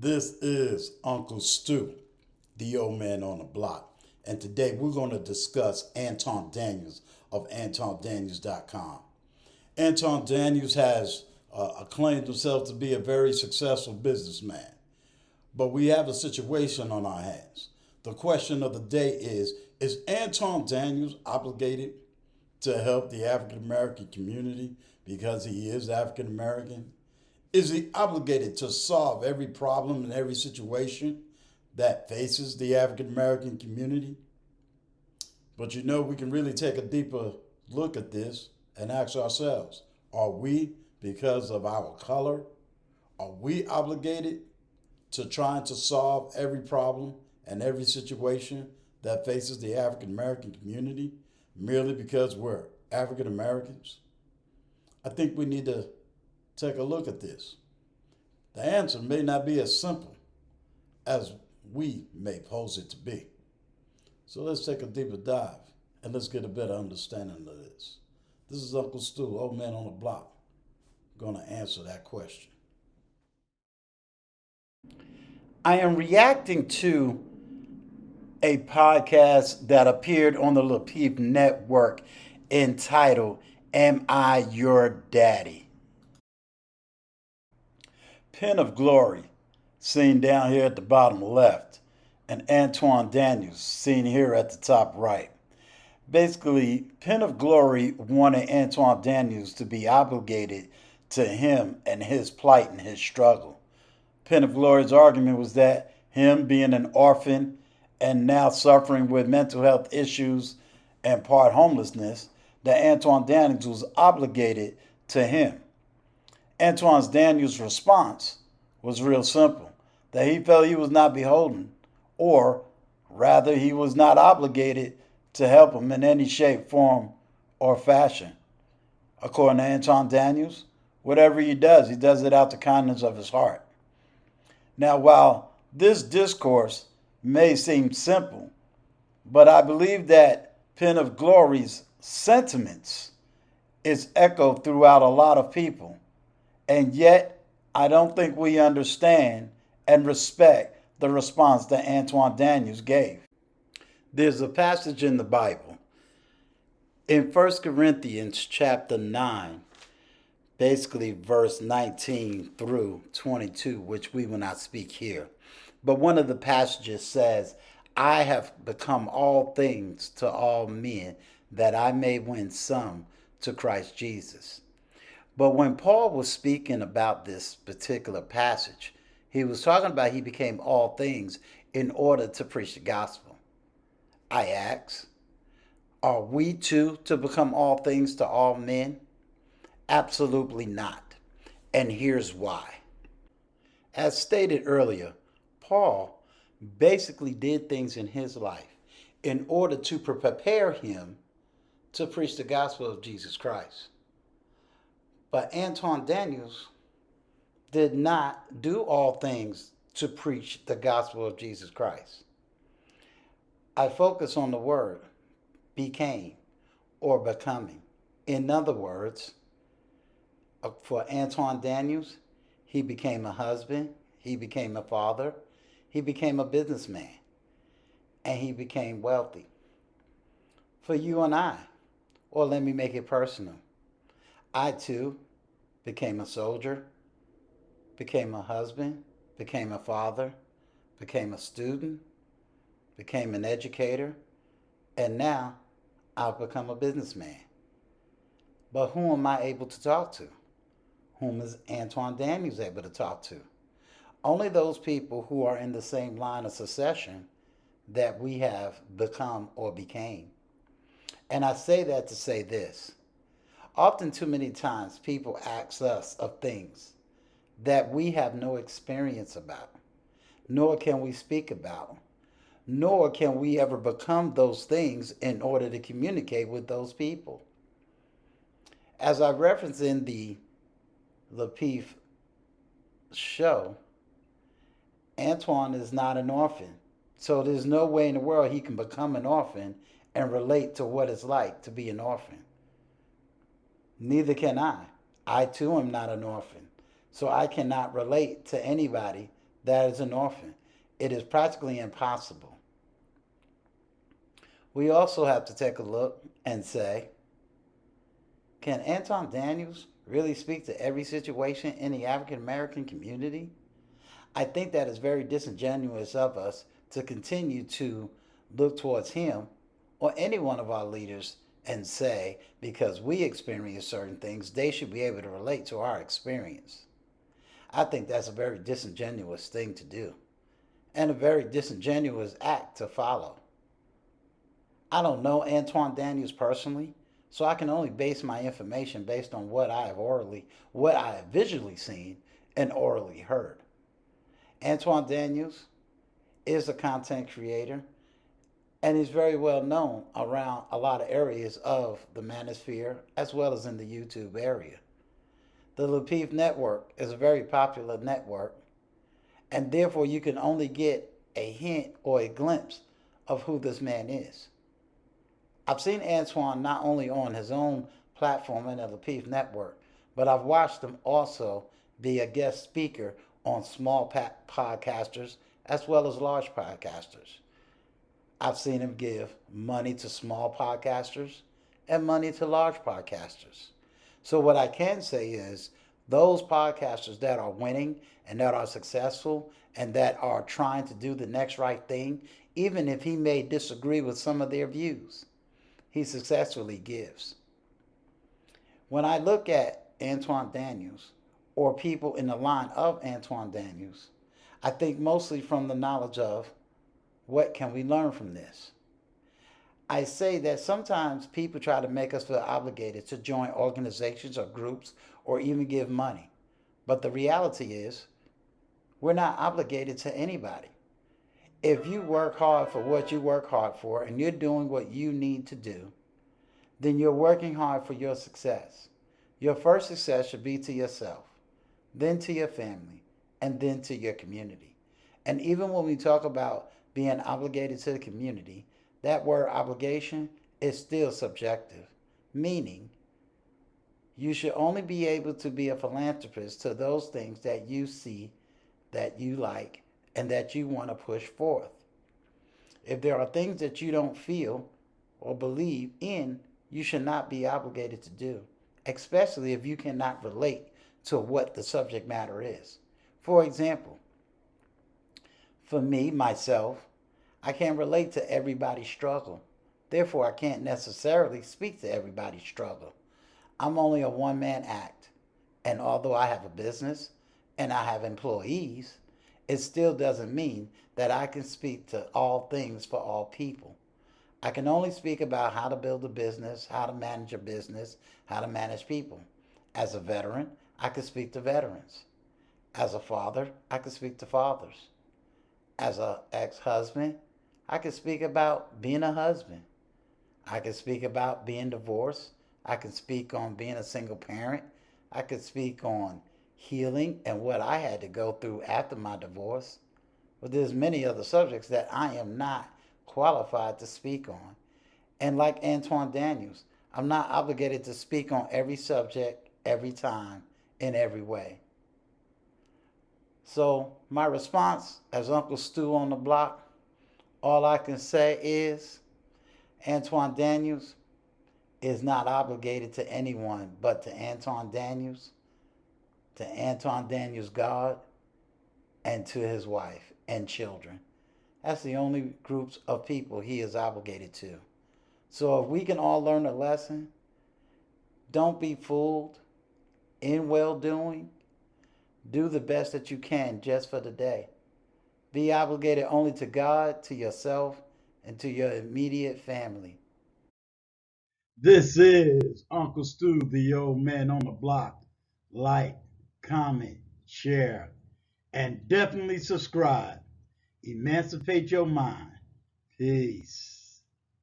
This is Uncle Stu, the old man on the block. And today we're going to discuss Anton Daniels of AntonDaniels.com. Anton Daniels has acclaimed himself to be a very successful businessman. But we have a situation on our hands. The question of the day is Anton Daniels obligated to help the African American community because he is African American? Is he obligated to solve every problem and every situation that faces the African American community? But we can really take a deeper look at this and ask ourselves, are we, because of our color, are we obligated to trying to solve every problem and every situation that faces the African American community merely because we're African Americans? I think we need to take a look at this. The answer may not be as simple as we may pose it to be. So let's take a deeper dive and let's get a better understanding of this. This is Uncle Stu, old man on the block, going to answer that question. I am reacting to a podcast that appeared on the Lapeef Network entitled, Am I Your Daddy? Pen of Glory, seen down here at the bottom left, and Anton Daniels, seen here at the top right. Basically, Pen of Glory wanted Anton Daniels to be obligated to him and his plight and his struggle. Pen of Glory's argument was that him being an orphan and now suffering with mental health issues and part homelessness, that Anton Daniels was obligated to him. Anton Daniels' response was real simple, that he felt he was not beholden, or rather he was not obligated to help him in any shape, form, or fashion. According to Anton Daniels, whatever he does it out the kindness of his heart. Now, while this discourse may seem simple, but I believe that Pen of Glory's sentiments is echoed throughout a lot of people. And yet, I don't think we understand and respect the response that Anton Daniels gave. There's a passage in the Bible, in 1 Corinthians chapter 9, basically verse 19 through 22, which we will not speak here. But one of the passages says, I have become all things to all men, that I may win some to Christ Jesus. But when Paul was speaking about this particular passage, he was talking about he became all things in order to preach the gospel. I ask, are we too to become all things to all men? Absolutely not. And here's why. As stated earlier, Paul basically did things in his life in order to prepare him to preach the gospel of Jesus Christ. But Anton Daniels did not do all things to preach the gospel of Jesus Christ. I focus on the word became or becoming. In other words, for Anton Daniels, he became a husband, he became a father, he became a businessman, and he became wealthy. For you and I, or let me make it personal, I too became a soldier, became a husband, became a father, became a student, became an educator, and now I've become a businessman. But who am I able to talk to? Whom is Anton Daniels able to talk to? Only those people who are in the same line of succession that we have become or became. And I say that to say this. Often too many times people ask us of things that we have no experience about, nor can we speak about, nor can we ever become those things in order to communicate with those people. As I referenced in the Lapeef show, Antoine is not an orphan. So there's no way in the world he can become an orphan and relate to what it's like to be an orphan. Neither can I. I too am not an orphan. So I cannot relate to anybody that is an orphan. It is practically impossible. We also have to take a look and say, can Anton Daniels really speak to every situation in the African American community? I think that is very disingenuous of us to continue to look towards him or any one of our leaders and say, because we experience certain things, they should be able to relate to our experience. I think that's a very disingenuous thing to do and a very disingenuous act to follow. I don't know Antoine Daniels personally, so I can only base my information based on what I have visually seen and orally heard. Antoine Daniels is a content creator and he's very well known around a lot of areas of the manosphere as well as in the YouTube area. The Lapeef network is a very popular network, and therefore you can only get a hint or a glimpse of who this man is. I've seen Antoine not only on his own platform in the Lapeef network, but I've watched him also be a guest speaker on small podcasters as well as large podcasters. I've seen him give money to small podcasters and money to large podcasters. So, what I can say is those podcasters that are winning and that are successful and that are trying to do the next right thing, even if he may disagree with some of their views, he successfully gives. When I look at Antoine Daniels or people in the line of Antoine Daniels, I think mostly from the knowledge of what can we learn from this? I say that sometimes people try to make us feel obligated to join organizations or groups or even give money. But the reality is, we're not obligated to anybody. If you work hard for what you work hard for and you're doing what you need to do, then you're working hard for your success. Your first success should be to yourself, then to your family, and then to your community. And even when we talk about being obligated to the community, that word obligation is still subjective, meaning you should only be able to be a philanthropist to those things that you see, that you like, and that you want to push forth. If there are things that you don't feel or believe in, you should not be obligated to do, especially if you cannot relate to what the subject matter is. For example, for me, myself, I can't relate to everybody's struggle. Therefore, I can't necessarily speak to everybody's struggle. I'm only a one man act. And although I have a business and I have employees, it still doesn't mean that I can speak to all things for all people. I can only speak about how to build a business, how to manage a business, how to manage people. As a veteran, I can speak to veterans. As a father, I can speak to fathers. As an ex-husband, I can speak about being a husband. I can speak about being divorced. I can speak on being a single parent. I can speak on healing and what I had to go through after my divorce. But there's many other subjects that I am not qualified to speak on. And like Antoine Daniels, I'm not obligated to speak on every subject, every time, in every way. So my response as Uncle Stu on the block, all I can say is Antoine Daniels is not obligated to anyone but to Anton Daniels, to Anton Daniels' God, and to his wife and children. That's the only groups of people he is obligated to. So if we can all learn a lesson, don't be fooled in well doing. Do the best that you can just for the day. Be obligated only to God, to yourself, and to your immediate family. This is Uncle Stu, the old man on the block. Like, comment, share, and definitely subscribe. Emancipate your mind. Peace.